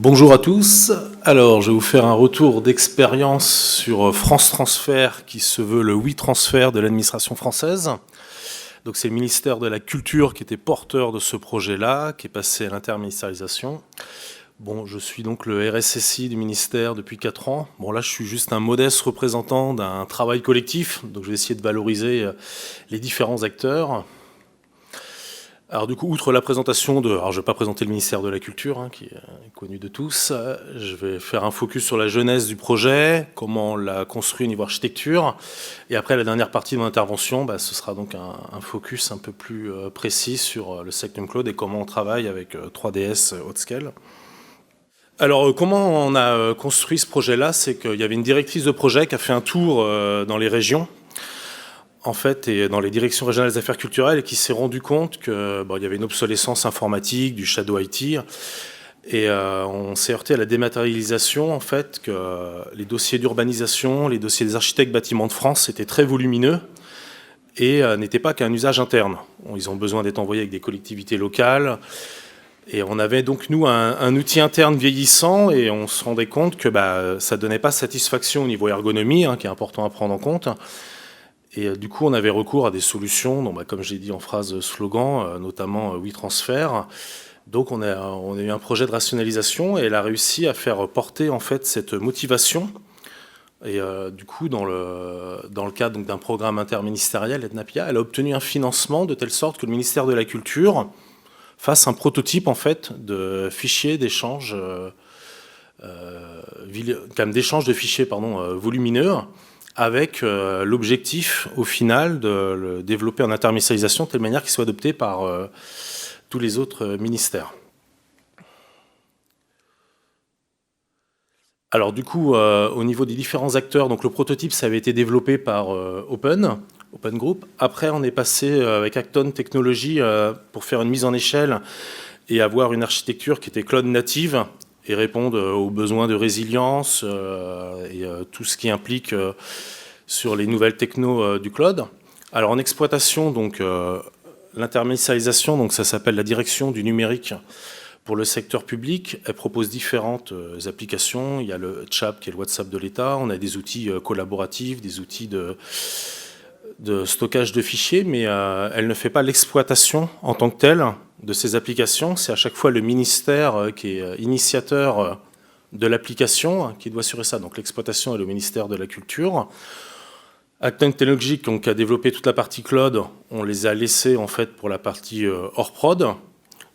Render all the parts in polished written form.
Bonjour à tous. Alors, je vais vous faire un retour d'expérience sur France Transfert, qui se veut le WeTransfert de l'administration française. Donc, c'est le ministère de la Culture qui était porteur de ce projet-là, qui est passé à l'interministérialisation. Bon, je suis donc le RSSI du ministère depuis 4 ans. Bon, là, je suis juste un modeste représentant d'un travail collectif, donc je vais essayer de valoriser les différents acteurs. Alors du coup, outre la présentation de... Alors je ne vais pas présenter le ministère de la Culture, qui est connu de tous. Je vais faire un focus sur la genèse du projet, comment on l'a construit au niveau architecture. Et après, la dernière partie de mon intervention, ce sera donc un focus un peu plus précis sur le Sectum Cloud et comment on travaille avec 3DS haute scale. Alors comment on a construit ce projet-là? C'est qu'il y avait une directrice de projet qui a fait un tour dans les régions, en fait, et dans les directions régionales des affaires culturelles, et qui s'est rendu compte qu'il y avait une obsolescence informatique, du shadow IT, et on s'est heurté à la dématérialisation, en fait, que les dossiers d'urbanisation, les dossiers des architectes bâtiments de France étaient très volumineux et n'étaient pas qu'un usage interne. Ils ont besoin d'être envoyés avec des collectivités locales, et on avait donc, nous, un outil interne vieillissant, et on se rendait compte que ça ne donnait pas satisfaction au niveau ergonomie, qui est important à prendre en compte. Et du coup, on avait recours à des solutions, donc, comme j'ai dit en phrase slogan, notamment WeTransfert. Donc, on a eu un projet de rationalisation, et elle a réussi à faire porter en fait cette motivation. Et du coup, dans le cadre d'un programme interministériel, EDNAPIA, elle a obtenu un financement de telle sorte que le ministère de la Culture fasse un prototype en fait de fichier d'échange, d'échange de fichiers volumineux, avec l'objectif, au final, de le développer en interministérialisation de telle manière qu'il soit adopté par tous les autres ministères. Alors du coup, au niveau des différents acteurs, donc le prototype, ça avait été développé par Open Group. Après, on est passé avec Acton Technologies pour faire une mise en échelle et avoir une architecture qui était cloud native et répondre aux besoins de résilience et tout ce qui implique sur les nouvelles technos du cloud. Alors en exploitation, donc l'interministérialisation, donc ça s'appelle la direction du numérique pour le secteur public. Elle propose différentes applications. Il y a le CHAP qui est le WhatsApp de l'État. On a des outils collaboratifs, des outils de stockage de fichiers, mais elle ne fait pas l'exploitation en tant que telle de ces applications. C'est à chaque fois le ministère qui est initiateur de l'application qui doit assurer ça. Donc l'exploitation est le ministère de la Culture. Acton Technologies, qui a développé toute la partie cloud, on les a laissés en fait pour la partie hors prod.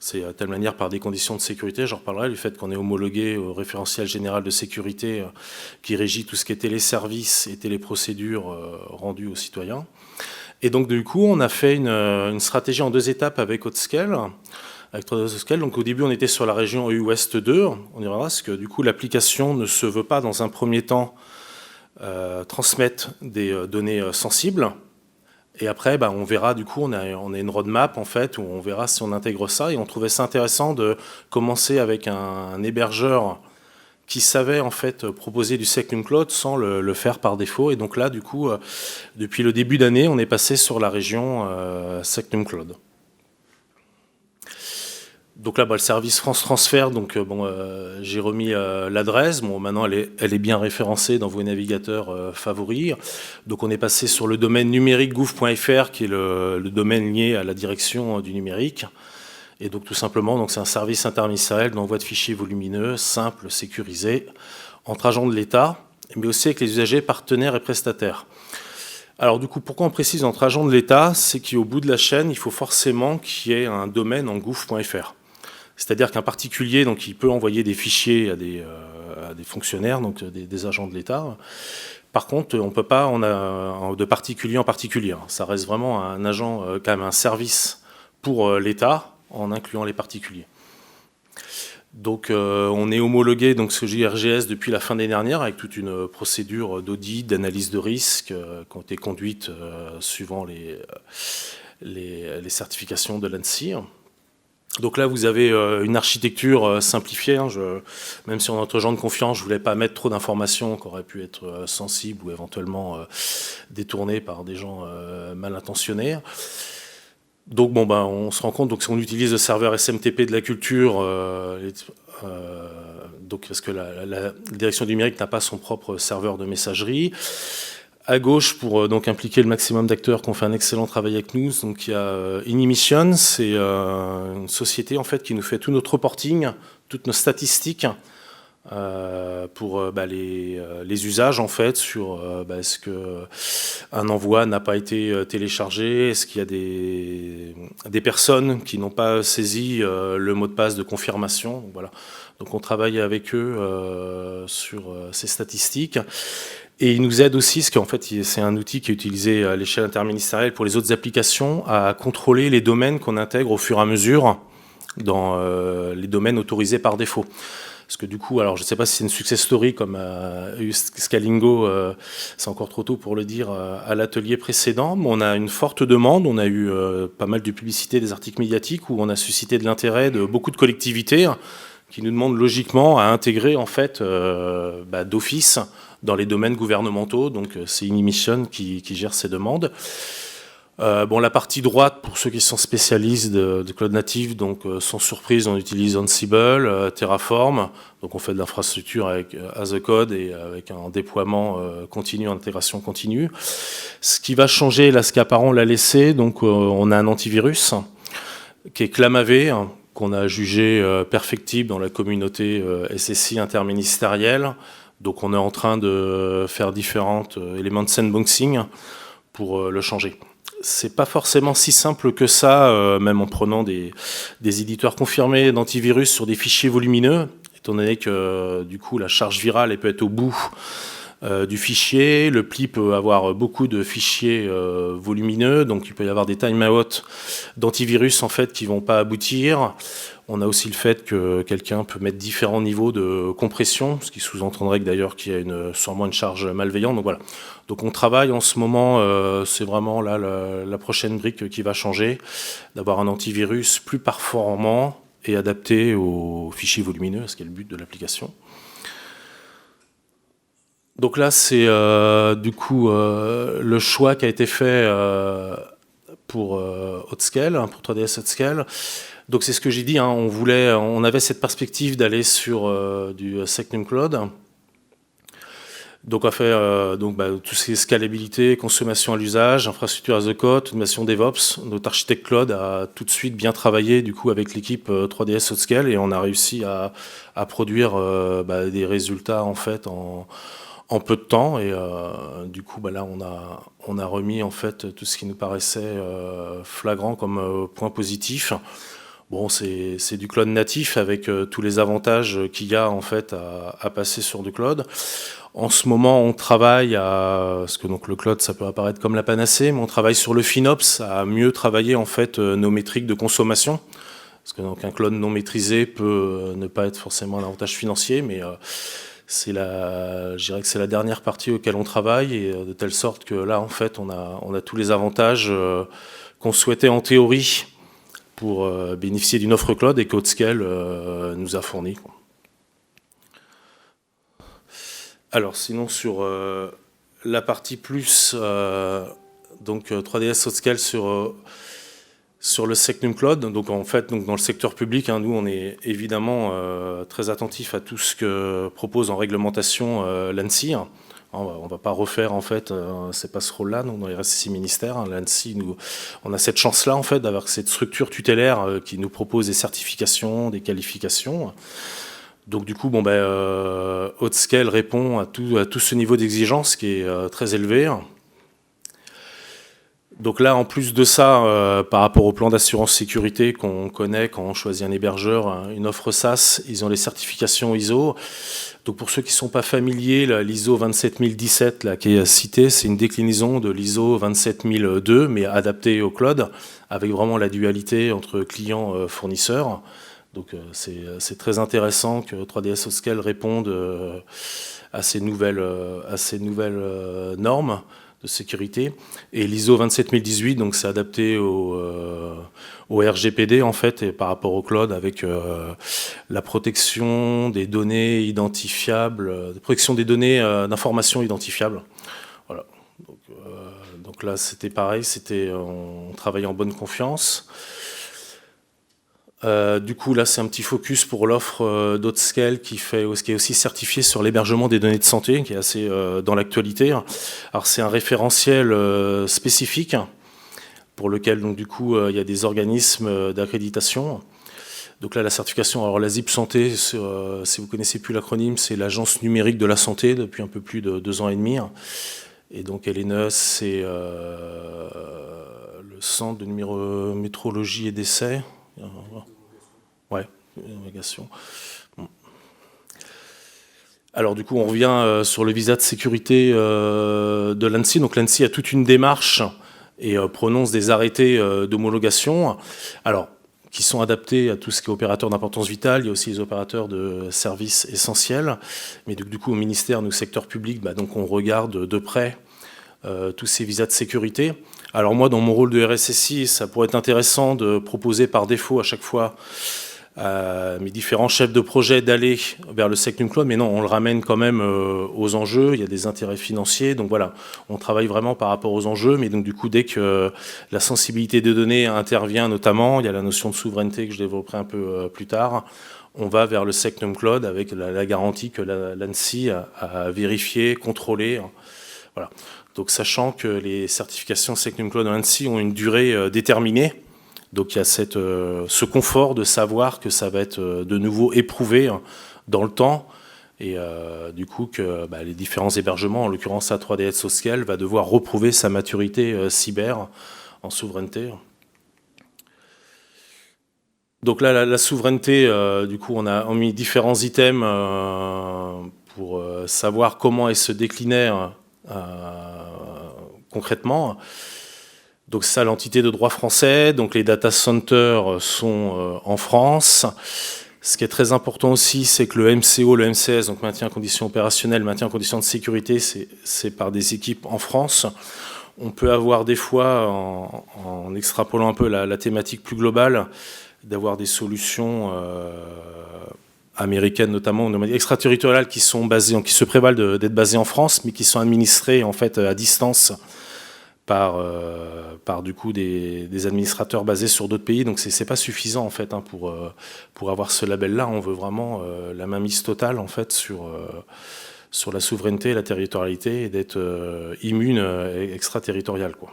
C'est à telle manière par des conditions de sécurité, j'en reparlerai, du fait qu'on est homologué au référentiel général de sécurité qui régit tout ce qui est téléservices et téléprocédures rendues aux citoyens. Et donc du coup, on a fait une stratégie en 2 étapes avec Hautscale, avec 3DS Hautscale. Donc au début, on était sur la région EU Ouest 2, on y reviendra, parce que du coup, l'application ne se veut pas dans un premier temps transmettre des données sensibles. Et après, on verra, du coup, on a une roadmap, en fait, où on verra si on intègre ça. Et on trouvait ça intéressant de commencer avec un hébergeur qui savait, en fait, proposer du Sectum Cloud sans le faire par défaut. Et donc là, du coup, depuis le début d'année, on est passé sur la région Sectum Cloud. Donc là, le service France Transfert, donc j'ai remis l'adresse. Bon, maintenant, elle est bien référencée dans vos navigateurs favoris. Donc on est passé sur le domaine numérique-gouv.fr, qui est le domaine lié à la direction du numérique. Et donc tout simplement, c'est un service interministériel d'envoi de fichiers volumineux, simple, sécurisé, entre agents de l'État, mais aussi avec les usagers, partenaires et prestataires. Alors du coup, pourquoi on précise entre agents de l'État? C'est qu'au bout de la chaîne, il faut forcément qu'il y ait un domaine en gouv.fr. C'est-à-dire qu'un particulier, donc, il peut envoyer des fichiers à des fonctionnaires, donc des agents de l'État. Par contre, on ne peut pas, on a de particulier en particulier. Ça reste vraiment un agent, quand même un service pour l'État, en incluant les particuliers. Donc, on est homologué, donc, ce JRGS depuis la fin de l'année dernière, avec toute une procédure d'audit, d'analyse de risque, qui ont été conduites suivant les certifications de l'ANSSI. Donc là, vous avez une architecture simplifiée. Même si on est entre gens de confiance, je ne voulais pas mettre trop d'informations qui auraient pu être sensibles ou éventuellement détournées par des gens mal intentionnés. Donc on se rend compte, donc si on utilise le serveur SMTP de la culture donc parce que la direction du numérique n'a pas son propre serveur de messagerie. À gauche, pour donc impliquer le maximum d'acteurs qui ont fait un excellent travail avec nous, donc il y a Inimission, c'est une société en fait qui nous fait tout notre reporting, toutes nos statistiques pour les usages en fait sur est-ce que un envoi n'a pas été téléchargé, est-ce qu'il y a des personnes qui n'ont pas saisi le mot de passe de confirmation. Donc, voilà. Donc on travaille avec eux sur ces statistiques. Et ils nous aident aussi, parce qu'en fait c'est un outil qui est utilisé à l'échelle interministérielle pour les autres applications, à contrôler les domaines qu'on intègre au fur et à mesure dans les domaines autorisés par défaut. Parce que du coup, alors je ne sais pas si c'est une success story comme a eu Scalingo, c'est encore trop tôt pour le dire, à l'atelier précédent, mais on a une forte demande, on a eu pas mal de publicité, des articles médiatiques où on a suscité de l'intérêt de beaucoup de collectivités qui nous demandent logiquement à intégrer en fait d'office dans les domaines gouvernementaux, donc c'est Inimission qui gère ces demandes. La partie droite, pour ceux qui sont spécialistes de cloud native, donc sans surprise, on utilise Ansible, Terraform, donc on fait de l'infrastructure avec as a code et avec un déploiement continu, intégration continue. Ce qui va changer, là, ce qu'Apparent l'a laissé, donc on a un antivirus qui est Clamavé, qu'on a jugé perfectible dans la communauté SSI interministérielle. Donc on est en train de faire différents éléments de sandboxing pour le changer. C'est pas forcément si simple que ça, même en prenant des éditeurs confirmés d'antivirus sur des fichiers volumineux, étant donné que du coup la charge virale elle peut être au bout du fichier. Le pli peut avoir beaucoup de fichiers volumineux, donc il peut y avoir des timeouts d'antivirus en fait qui vont pas aboutir. On a aussi le fait que quelqu'un peut mettre différents niveaux de compression, ce qui sous-entendrait que d'ailleurs qu'il y a sûrement une charge malveillante. Donc voilà. Donc on travaille en ce moment, c'est vraiment là la prochaine brique qui va changer, d'avoir un antivirus plus performant et adapté aux fichiers volumineux, ce qui est le but de l'application. Donc là, c'est du coup le choix qui a été fait pour Hot-Scale, pour 3DS Hot-Scale. Donc c'est ce que j'ai dit, on avait cette perspective d'aller sur du Secnum Cloud. Donc on a fait tout ce qui est scalabilité, consommation à l'usage, infrastructure as a code, automation DevOps. Notre architecte Claude a tout de suite bien travaillé du coup avec l'équipe 3DS Hot-Scale et on a réussi à produire des résultats en fait en peu de temps et du coup là on a remis en fait tout ce qui nous paraissait flagrant comme point positif. Bon, c'est du cloud natif avec tous les avantages qu'il y a en fait à passer sur du cloud. En ce moment, on travaille parce que donc le cloud, ça peut apparaître comme la panacée, mais on travaille sur le FinOps, à mieux travailler en fait nos métriques de consommation. Parce que donc un cloud non maîtrisé peut ne pas être forcément un avantage financier, mais je dirais que c'est la dernière partie auquel on travaille, et de telle sorte que là, en fait, on a tous les avantages qu'on souhaitait en théorie pour bénéficier d'une offre cloud et qu'Hot-Scale nous a fourni. Alors sinon sur la partie plus, donc 3DS Hot-Scale sur le Secnum Cloud, donc en fait donc dans le secteur public, nous on est évidemment très attentif à tout ce que propose en réglementation l'ANSSI. On va pas refaire en fait, c'est pas ce rôle-là, donc dans les RSSI ministères, l'ANSSI, on a cette chance-là en fait d'avoir cette structure tutélaire qui nous propose des certifications, des qualifications. Donc du coup, Hot-Scale répond à tout ce niveau d'exigence qui est très élevé. Donc là, en plus de ça, par rapport au plan d'assurance sécurité qu'on connaît quand on choisit un hébergeur, une offre SaaS, ils ont les certifications ISO. Donc pour ceux qui ne sont pas familiers, l'ISO 27017 là, qui est citée, c'est une déclinaison de l'ISO 27002, mais adaptée au cloud, avec vraiment la dualité entre client et fournisseur. Donc c'est très intéressant que 3DS Hot-Scale réponde à ces nouvelles normes de sécurité. Et l'ISO 27018, donc c'est adapté au RGPD en fait, et par rapport au cloud avec la protection des données identifiables, protection des données d'informations identifiables. Voilà. Donc là c'était pareil, on travaillait en bonne confiance. Du coup, là, c'est un petit focus pour l'offre d'Audscale qui est aussi certifiée sur l'hébergement des données de santé, qui est assez dans l'actualité. Alors, c'est un référentiel spécifique pour lequel, donc, du coup, il y a des organismes d'accréditation. Donc là, la certification, alors la ZIP Santé, si vous connaissez plus l'acronyme, c'est l'Agence numérique de la santé depuis un peu plus de 2 ans et demi. Et donc LNES, c'est le Centre de métrologie et d'essai. Ouais, homologation. Bon. Alors du coup, on revient sur le visa de sécurité de l'ANSSI. Donc l'ANSSI a toute une démarche et prononce des arrêtés d'homologation. Alors, qui sont adaptés à tout ce qui est opérateur d'importance vitale. Il y a aussi les opérateurs de services essentiels. Mais du coup, au ministère, nous, secteur public, donc on regarde de près tous ces visas de sécurité. Alors moi, dans mon rôle de RSSI, ça pourrait être intéressant de proposer par défaut à chaque fois à mes différents chefs de projet d'aller vers le Secnum Cloud, mais non, on le ramène quand même aux enjeux, il y a des intérêts financiers, donc voilà, on travaille vraiment par rapport aux enjeux, mais donc du coup, dès que la sensibilité des données intervient notamment, il y a la notion de souveraineté que je développerai un peu plus tard, on va vers le Secnum Cloud avec la garantie que l'ANSSI a vérifié, contrôlé, voilà. Donc sachant que les certifications Secnum Cloud de l'ANSSI ont une durée déterminée, donc il y a ce confort de savoir que ça va être de nouveau éprouvé dans le temps et du coup que les différents hébergements, en l'occurrence A3DS Audscale, va devoir reprouver sa maturité cyber en souveraineté. Donc là, la souveraineté, du coup, on a mis différents items pour savoir comment elle se déclinait concrètement. Donc c'est ça l'entité de droit français, donc les data centers sont en France. Ce qui est très important aussi, c'est que le MCO, le MCS, donc maintien en conditions opérationnelles, maintien en conditions de sécurité, c'est par des équipes en France. On peut avoir des fois, en extrapolant un peu la thématique plus globale, d'avoir des solutions américaines notamment, extraterritoriales, qui se prévalent d'être basées en France, mais qui sont administrées en fait à distance par du coup des administrateurs basés sur d'autres pays. Donc c'est pas suffisant en fait pour avoir ce label-là. On veut vraiment la mainmise totale en fait sur la souveraineté et la territorialité et d'être immune extraterritorial, quoi.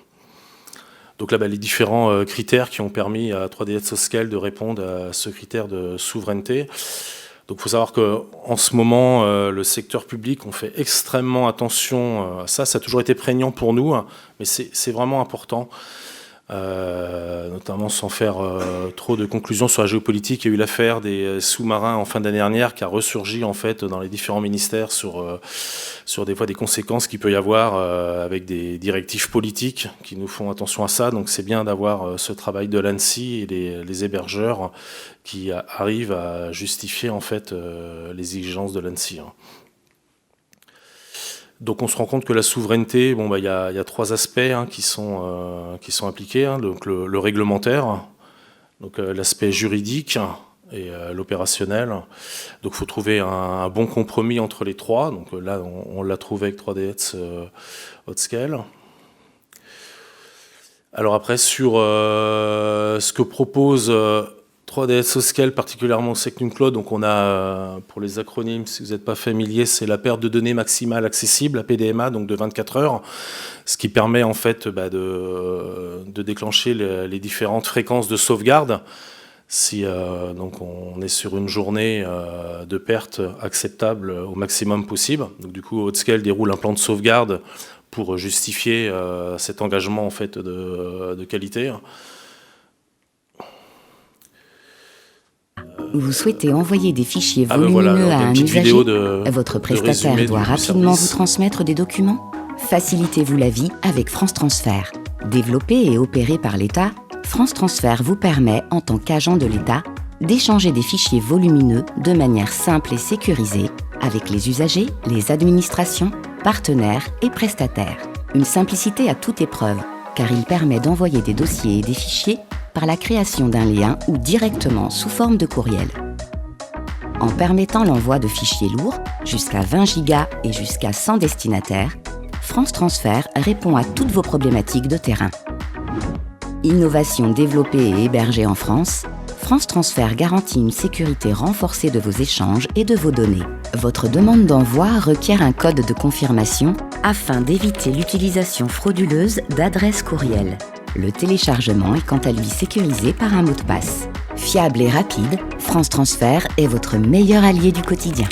Donc là, les différents critères qui ont permis à A3DS Audscale de répondre à ce critère de souveraineté. Donc il faut savoir qu'en ce moment, le secteur public, on fait extrêmement attention à ça. Ça a toujours été prégnant pour nous, mais c'est vraiment important. Notamment sans faire trop de conclusions sur la géopolitique. Il y a eu l'affaire des sous-marins en fin d'année dernière qui a ressurgi en fait dans les différents ministères sur des fois des conséquences qu'il peut y avoir avec des directives politiques qui nous font attention à ça. Donc c'est bien d'avoir ce travail de l'ANSSI et les hébergeurs qui arrivent à justifier en fait les exigences de l'ANSSI. Donc on se rend compte que la souveraineté, il y a 3 aspects qui sont appliqués. Donc le réglementaire, donc l'aspect juridique et l'opérationnel. Donc il faut trouver un bon compromis entre les 3. Donc là on l'a trouvé avec 3DS Audscale. Alors après sur ce que propose 3DS Audscale, particulièrement au Secnum Cloud, donc on a, pour les acronymes, si vous n'êtes pas familier, c'est la perte de données maximale accessible, la PDMA, donc de 24 heures, ce qui permet en fait de déclencher les différentes fréquences de sauvegarde. Si donc on est sur une journée de perte acceptable au maximum possible, donc du coup Audscale déroule un plan de sauvegarde pour justifier cet engagement en fait de qualité. Vous souhaitez envoyer des fichiers volumineux à un usager ? Votre prestataire doit rapidement vous transmettre des documents ? Facilitez-vous la vie avec France Transfert. Développé et opéré par l'État, France Transfert vous permet, en tant qu'agent de l'État, d'échanger des fichiers volumineux de manière simple et sécurisée avec les usagers, les administrations, partenaires et prestataires. Une simplicité à toute épreuve, car il permet d'envoyer des dossiers et des fichiers par la création d'un lien ou directement sous forme de courriel. En permettant l'envoi de fichiers lourds, jusqu'à 20 gigas et jusqu'à 100 destinataires, France Transfert répond à toutes vos problématiques de terrain. Innovation développée et hébergée en France, France Transfert garantit une sécurité renforcée de vos échanges et de vos données. Votre demande d'envoi requiert un code de confirmation afin d'éviter l'utilisation frauduleuse d'adresses courriel. Le téléchargement est quant à lui sécurisé par un mot de passe. Fiable et rapide, France Transfert est votre meilleur allié du quotidien.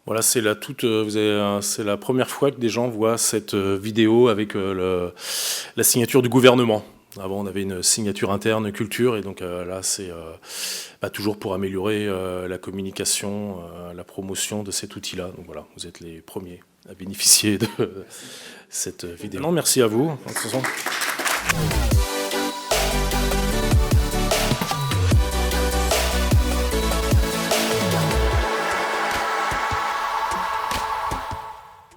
Voilà, c'est la première fois que des gens voient cette vidéo avec la signature du gouvernement. Avant, on avait une signature interne culture, et donc là, c'est toujours pour améliorer la communication, la promotion de cet outil-là. Donc voilà, vous êtes les premiers à bénéficier de cette vidéo. Non, merci à vous.